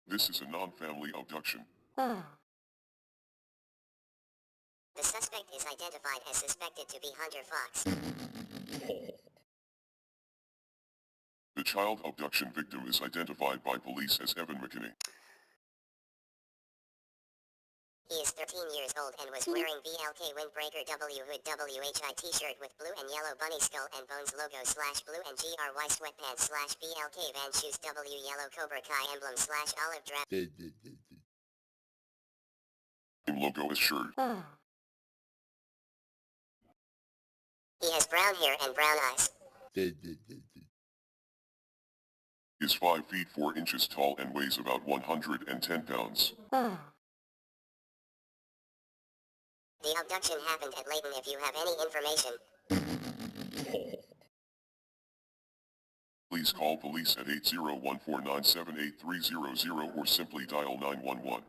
This is a non-family abduction. The suspect is identified as suspected to be Hunter Fox. The child abduction victim is identified by police as Evan McKinney. He is 13 years old and was wearing VLK Windbreaker W Hood WHI t-shirt with blue and yellow bunny skull and bones logo / blue and GRY sweatpants / BLK van shoes W yellow Cobra Kai emblem / olive drab. Logo as shirt. He has brown hair and brown eyes. Is 5 feet 4 inches tall and weighs about 110 pounds. The abduction happened at Layton. If you have any information, please call police at 8014978300 or simply dial 911.